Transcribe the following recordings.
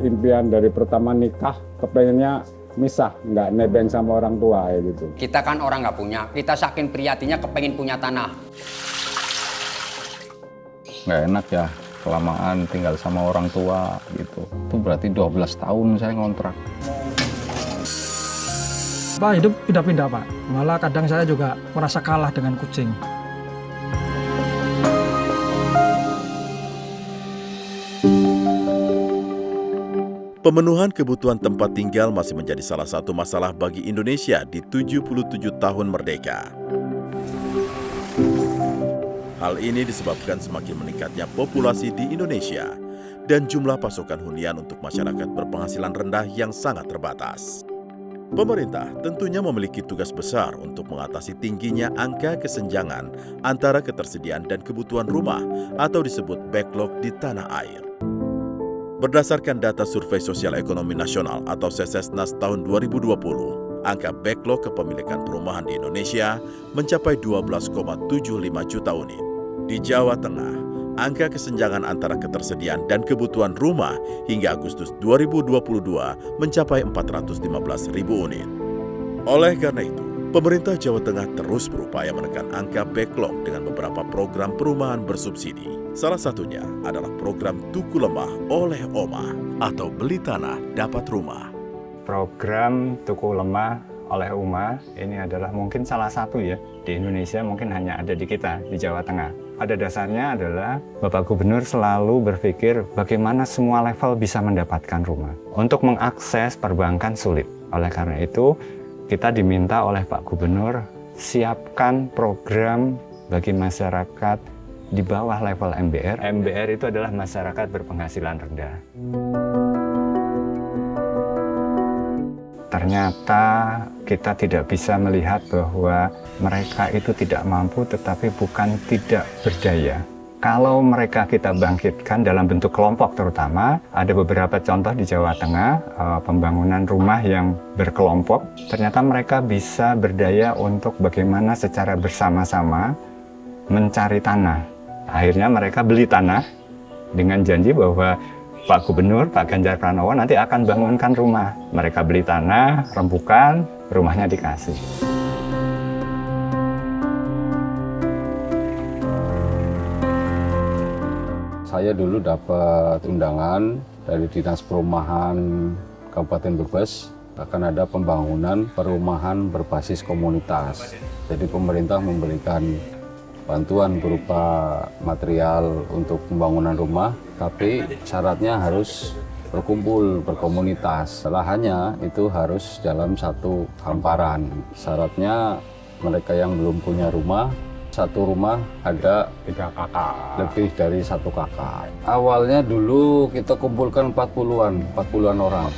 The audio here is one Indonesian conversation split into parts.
Impian dari pertama nikah, kepengennya misah, nggak nebeng sama orang tua ya gitu. Kita kan orang nggak punya, kita saking prihatinnya kepengen punya tanah. Nggak enak ya, kelamaan tinggal sama orang tua gitu. Itu berarti 12 tahun saya ngontrak. Pak, hidup pindah-pindah Pak. Malah kadang saya juga merasa kalah dengan kucing. Pemenuhan kebutuhan tempat tinggal masih menjadi salah satu masalah bagi Indonesia di 77 tahun merdeka. Hal ini disebabkan semakin meningkatnya populasi di Indonesia dan jumlah pasokan hunian untuk masyarakat berpenghasilan rendah yang sangat terbatas. Pemerintah tentunya memiliki tugas besar untuk mengatasi tingginya angka kesenjangan antara ketersediaan dan kebutuhan rumah atau disebut backlog di tanah air. Berdasarkan data Survei Sosial Ekonomi Nasional atau Sesesnas tahun 2020, angka backlog kepemilikan perumahan di Indonesia mencapai 12,75 juta unit. Di Jawa Tengah, angka kesenjangan antara ketersediaan dan kebutuhan rumah hingga Agustus 2022 mencapai 415.000 unit. Oleh karena itu, pemerintah Jawa Tengah terus berupaya menekan angka backlog dengan beberapa program perumahan bersubsidi. Salah satunya adalah program Tuku Lemah oleh Oma atau beli tanah dapat rumah. Program Tuku Lemah oleh Oma ini adalah mungkin salah satu ya di Indonesia, mungkin hanya ada di kita di Jawa Tengah. Pada dasarnya adalah Bapak Gubernur selalu berpikir bagaimana semua level bisa mendapatkan rumah. Untuk mengakses perbankan sulit. Oleh karena itu kita diminta oleh Pak Gubernur siapkan program bagi masyarakat di bawah level MBR. MBR itu adalah masyarakat berpenghasilan rendah. Ternyata kita tidak bisa melihat bahwa mereka itu tidak mampu tetapi bukan tidak berdaya. Kalau mereka kita bangkitkan dalam bentuk kelompok terutama, ada beberapa contoh di Jawa Tengah, pembangunan rumah yang berkelompok, ternyata mereka bisa berdaya untuk bagaimana secara bersama-sama mencari tanah. Akhirnya mereka beli tanah dengan janji bahwa Pak Gubernur, Pak Ganjar Pranowo nanti akan bangunkan rumah. Mereka beli tanah, rembukan, rumahnya dikasih. Saya dulu dapat undangan dari Dinas Perumahan Kabupaten Brebes akan ada pembangunan perumahan berbasis komunitas. Jadi pemerintah memberikan bantuan berupa material untuk pembangunan rumah, tapi syaratnya harus berkumpul, berkomunitas. Lahannya itu harus dalam satu hamparan. Syaratnya mereka yang belum punya rumah, satu rumah ada 3 kakak, lebih dari 1 kakak. Awalnya dulu kita kumpulkan 40-an orang.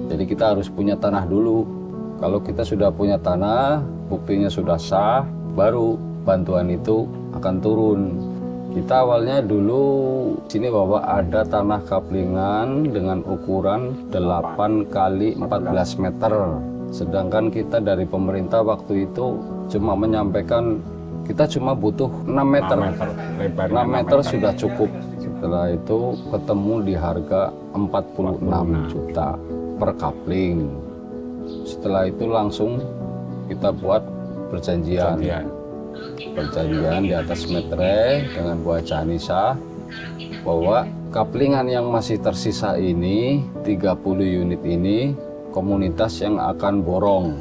Jadi kita harus punya tanah dulu. Kalau kita sudah punya tanah, buktinya sudah sah, baru bantuan itu akan turun. Kita awalnya dulu sini bahwa ada tanah kaplingan dengan ukuran 8 kali 14 meter. Sedangkan kita dari pemerintah waktu itu cuma menyampaikan kita cuma butuh 6 meter. 6 meter sudah cukup. Setelah itu ketemu di harga 46 juta per kapling. Setelah itu langsung kita buat perjanjian di atas metre dengan Bu Haja Anissa bahwa kaplingan yang masih tersisa ini 30 unit ini komunitas yang akan borong.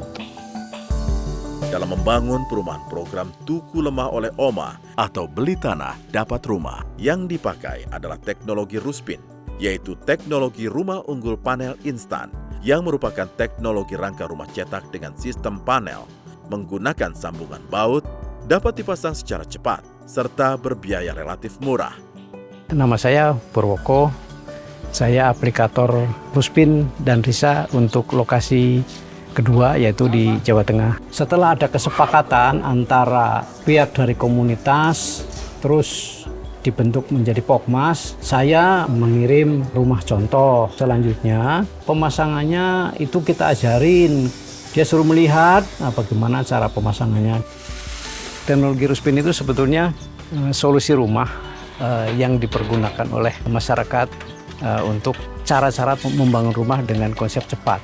Dalam membangun perumahan program Tuku Lemah oleh Oma atau beli tanah dapat rumah, yang dipakai adalah teknologi Ruspin, yaitu teknologi rumah unggul panel instan yang merupakan teknologi rangka rumah cetak dengan sistem panel menggunakan sambungan baut, dapat dipasang secara cepat serta berbiaya relatif murah. Nama saya Purwoko, saya aplikator Ruspin dan Risa untuk lokasi kedua yaitu di Jawa Tengah. Setelah ada kesepakatan antara pihak dari komunitas, terus dibentuk menjadi Pokmas, saya mengirim rumah contoh. Selanjutnya pemasangannya itu kita ajarin, dia suruh melihat bagaimana cara pemasangannya. Teknologi Ruspin itu sebetulnya solusi rumah yang dipergunakan oleh masyarakat untuk cara-cara membangun rumah dengan konsep cepat.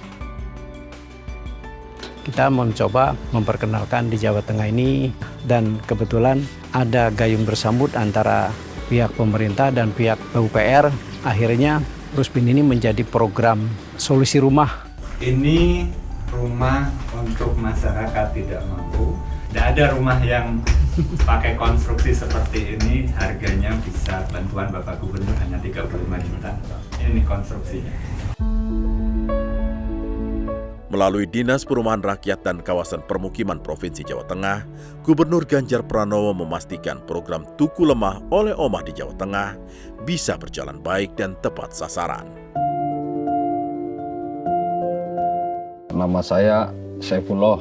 Kita mencoba memperkenalkan di Jawa Tengah ini, dan kebetulan ada gayung bersambut antara pihak pemerintah dan pihak PUPR. Akhirnya Ruspin ini menjadi program solusi rumah. Ini rumah untuk masyarakat tidak mampu. Tidak ada rumah yang pakai konstruksi seperti ini, harganya bisa bantuan Bapak Gubernur hanya 35 juta. Ini konstruksinya. Melalui Dinas Perumahan Rakyat dan Kawasan Permukiman Provinsi Jawa Tengah, Gubernur Ganjar Pranowo memastikan program Tuku Lemah oleh Omah di Jawa Tengah bisa berjalan baik dan tepat sasaran. Nama saya Saifullah.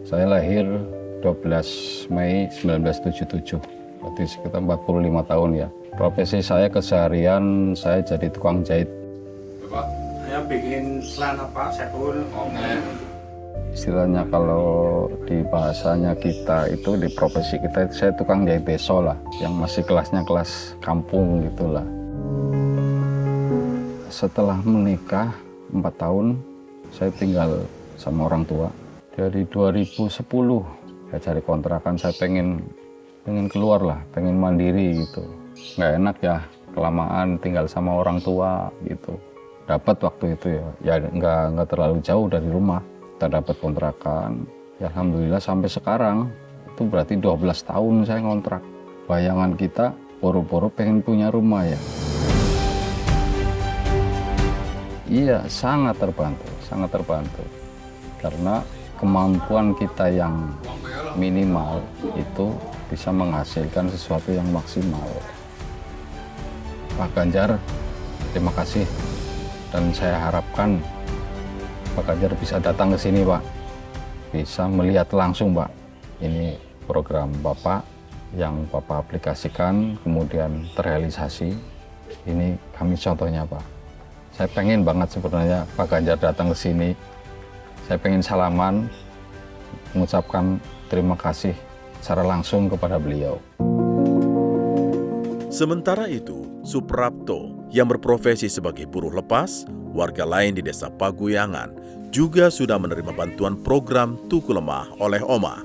Saya lahir 12 Mei 1977. Berarti sekitar 45 tahun ya. Profesi saya keseharian saya jadi tukang jahit. Bapak, saya bikin celana Pak Saiful. Istilahnya kalau di bahasanya kita itu, di profesi kita itu, saya tukang jahit deso lah, yang masih kelasnya kelas kampung gitulah. Setelah menikah 4 tahun, saya tinggal sama orang tua. Dari 2010 saya cari kontrakan, saya pengen keluar lah, pengen mandiri gitu. Nggak enak ya, kelamaan tinggal sama orang tua gitu. Dapat waktu itu ya nggak terlalu jauh dari rumah. Kita dapat kontrakan, ya alhamdulillah sampai sekarang. Itu berarti 12 tahun saya ngontrak. Bayangan kita boro-boro pengen punya rumah ya. Iya, sangat terbantu. Karena kemampuan kita yang minimal itu bisa menghasilkan sesuatu yang maksimal. Pak Ganjar, terima kasih. Dan saya harapkan Pak Ganjar bisa datang ke sini, Pak. Bisa melihat langsung, Pak. Ini program Bapak yang Bapak aplikasikan, kemudian terrealisasi. Ini kami contohnya, Pak. Saya pengen banget sebenarnya Pak Ganjar datang ke sini. Saya pengen salaman, mengucapkan terima kasih secara langsung kepada beliau. Sementara itu, Suprapto yang berprofesi sebagai buruh lepas, warga lain di Desa Paguyangan juga sudah menerima bantuan program Tuku Lemah oleh Omah.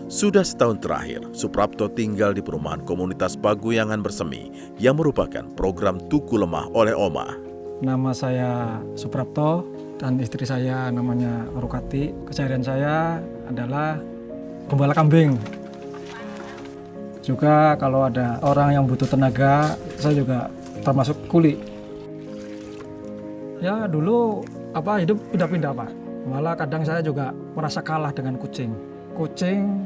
Sudah setahun terakhir, Suprapto tinggal di perumahan komunitas Paguyangan Bersemi yang merupakan program Tuku Lemah oleh Omah. Nama saya Suprapto dan istri saya namanya Rukati. Keseharian saya adalah gembala kambing. Juga kalau ada orang yang butuh tenaga, saya juga termasuk kuli. Ya dulu hidup pindah-pindah Pak. Malah kadang saya juga merasa kalah dengan kucing. Kucing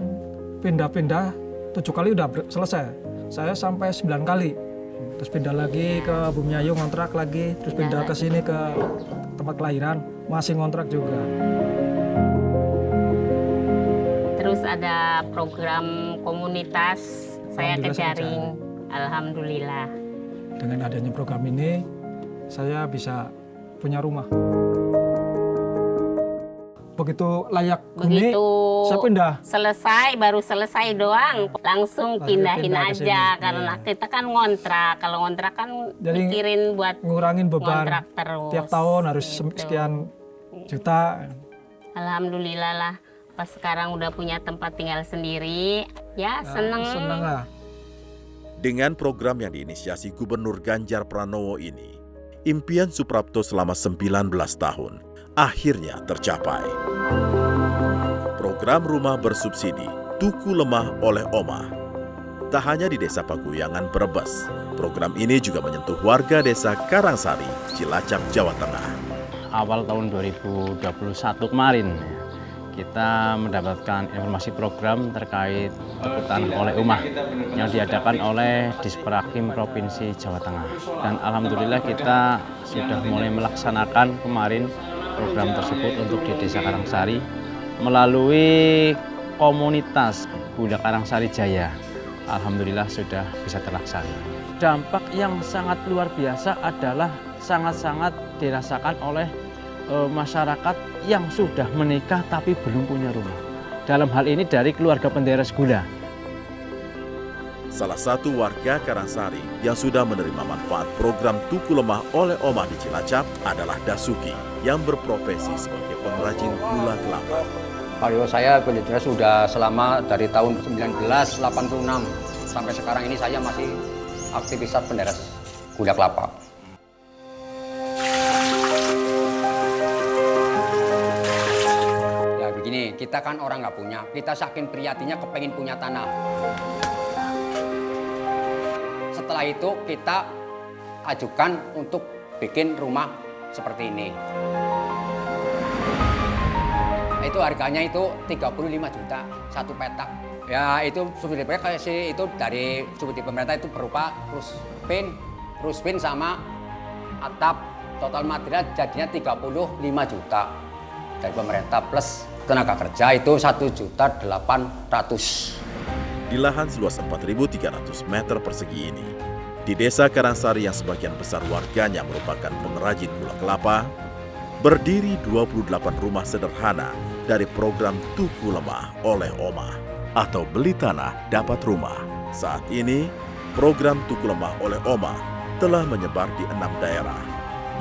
pindah-pindah 7 kali udah selesai. Saya sampai 9 kali. Terus pindah lagi ke Bumiayu ngontrak lagi, terus pindah ke sini ke tempat kelahiran, masih ngontrak juga. Terus ada program komunitas, saya kejaring. Alhamdulillah. Dengan adanya program ini, saya bisa punya rumah. Begitu layak huni, saya pindah. Baru selesai doang, langsung pindahin aja. Karena kita kan ngontrak, kalau ngontrak kan mikirin buat ngurangin beban. Ngontrak terus. Tiap tahun harus sekian juta. Alhamdulillah lah. Pas sekarang udah punya tempat tinggal sendiri, ya seneng. Seneng lah. Dengan program yang diinisiasi Gubernur Ganjar Pranowo ini, impian Suprapto selama 19 tahun akhirnya tercapai. Program rumah bersubsidi Tuku Lemah oleh Omah. Tak hanya di Desa Paguyangan Brebes, program ini juga menyentuh warga Desa Karangsari, Cilacap, Jawa Tengah. Awal tahun 2021 kemarin, kita mendapatkan informasi program terkait tanah oleh Omah yang diadakan oleh Disprakim Provinsi Jawa Tengah. Dan alhamdulillah kita sudah mulai melaksanakan kemarin program tersebut untuk di Desa Karangsari melalui komunitas Bunda Karangsari Jaya. Alhamdulillah sudah bisa terlaksana. Dampak yang sangat luar biasa adalah sangat-sangat dirasakan oleh masyarakat yang sudah menikah tapi belum punya rumah. Dalam hal ini dari keluarga penderes gula. salah satu warga Karangsari yang sudah menerima manfaat program Tuku Lemah oleh Omah di Cilacap adalah Dasuki yang berprofesi sebagai pengrajin gula kelapa. Kalau saya benar sudah selama dari tahun 1986 sampai sekarang ini saya masih aktivitas penderes gula kelapa. Ya begini, kita kan orang nggak punya, kita saking prihatinnya kepengen punya tanah. Setelah itu kita ajukan untuk bikin rumah seperti ini. Itu harganya itu 35 juta satu petak. Ya itu subsidi pemerintah itu dari subsidi pemerintah itu berupa ruspin sama atap, total material jadinya 35 juta dari pemerintah plus tenaga kerja itu 1.800.000. Di lahan seluas 4.300 meter persegi ini, di Desa Karangsari yang sebagian besar warganya merupakan pengrajin gula kelapa, berdiri 28 rumah sederhana dari program Tuku Lemah oleh Omah atau beli tanah dapat rumah. Saat ini, program Tuku Lemah oleh Omah telah menyebar di 6 daerah,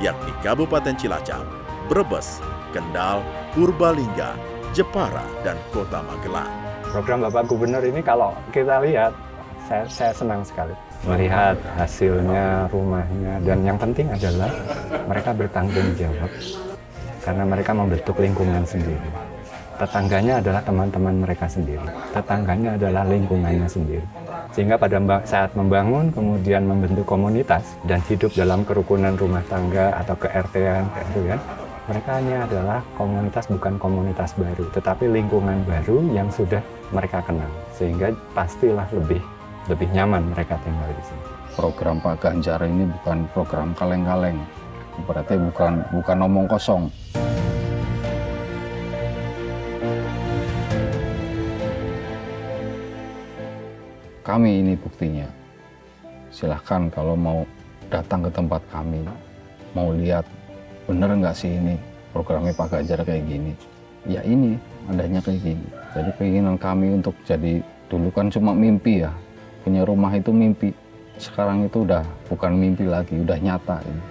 yakni Kabupaten Cilacap, Brebes, Kendal, Purbalingga, Jepara, dan Kota Magelang. Program Bapak Gubernur ini kalau kita lihat, saya senang sekali melihat hasilnya, rumahnya, dan yang penting adalah mereka bertanggung jawab karena mereka membentuk lingkungan sendiri. Tetangganya adalah teman-teman mereka sendiri, tetangganya adalah lingkungannya sendiri. Sehingga pada saat membangun, kemudian membentuk komunitas dan hidup dalam kerukunan rumah tangga atau ke-RT-an, mereka hanya adalah komunitas, bukan komunitas baru, tetapi lingkungan baru yang sudah mereka kenal. Sehingga pastilah lebih nyaman mereka tinggal di sini. Program Pak Ganjar ini bukan program kaleng-kaleng, berarti bukan omong kosong. Kami ini buktinya. Silahkan kalau mau datang ke tempat kami, mau lihat bener nggak sih ini programnya Pak Ganjar kayak gini. Ya ini adanya kayak gini. Jadi keinginan kami untuk jadi, dulu kan cuma mimpi ya, punya rumah itu mimpi. Sekarang itu udah bukan mimpi lagi, udah nyata ini,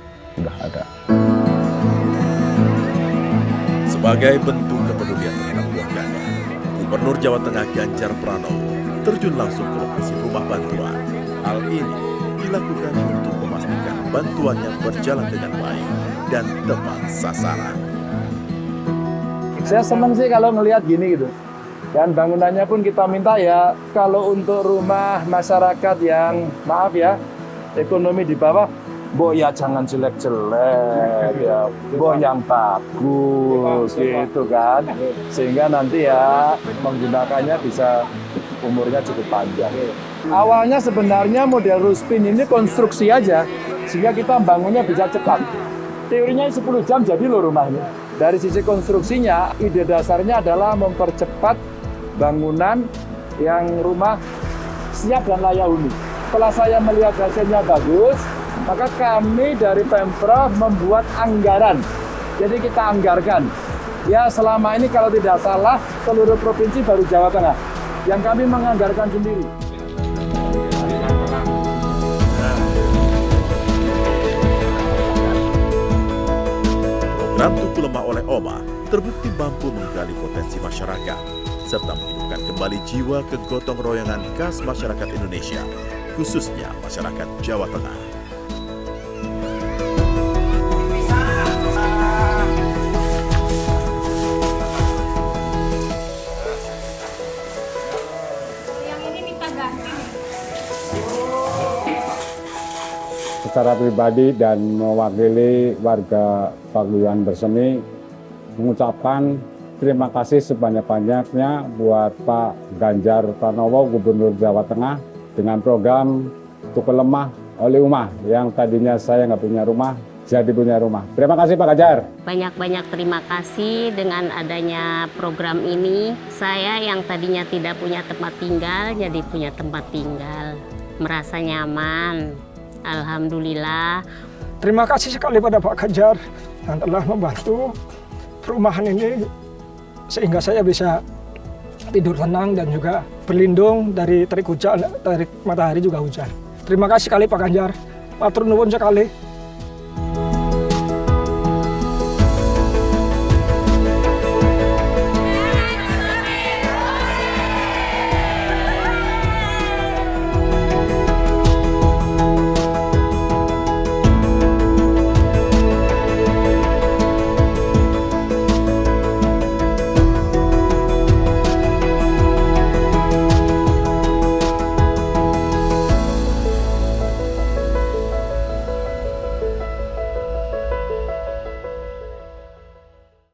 udah ada. Sebagai bentuk kepedulian terhadap warganya, Gubernur Jawa Tengah Ganjar Pranowo terjun langsung ke lokasi rumah bantuan. Hal ini dilakukan untuk memastikan bantuannya berjalan dengan baik dan tepat sasaran. Saya senang sih kalau ngelihat gini gitu. Dan bangunannya pun kita minta ya, kalau untuk rumah masyarakat yang, maaf ya, ekonomi di bawah, Bo ya jangan jelek-jelek ya, Bo yang bagus gitu kan. Sehingga nanti ya menggunakannya bisa umurnya cukup panjang. Awalnya sebenarnya model ruspin ini konstruksi aja, sehingga kita bangunnya bisa cepat. Teorinya 10 jam jadi loh rumahnya. Dari sisi konstruksinya, ide dasarnya adalah mempercepat bangunan yang rumah siap dan layak huni. Setelah saya melihat hasilnya bagus, maka kami dari Pemprov membuat anggaran. Jadi kita anggarkan. Ya selama ini kalau tidak salah, seluruh provinsi baru Jawa Tengah yang kami menganggarkan sendiri. Program Tuku Lemah oleh Omah terbukti mampu menggali potensi masyarakat serta menghidupkan kembali jiwa kegotong royongan khas masyarakat Indonesia, khususnya masyarakat Jawa Tengah. Secara pribadi dan mewakili warga Paguyuban Bersemi mengucapkan terima kasih sebanyak-banyaknya buat Pak Ganjar Pranowo, Gubernur Jawa Tengah, dengan program Tuku Lemah oleh Omah yang tadinya saya nggak punya rumah, jadi punya rumah. Terima kasih Pak Ganjar. Banyak-banyak terima kasih dengan adanya program ini. Saya yang tadinya tidak punya tempat tinggal, jadi punya tempat tinggal. Merasa nyaman. Alhamdulillah. Terima kasih sekali pada Pak Ganjar yang telah membantu perumahan ini sehingga saya bisa tidur tenang dan juga berlindung dari terik hujan, terik matahari juga hujan. Terima kasih sekali Pak Ganjar. Matur nuwun sekali.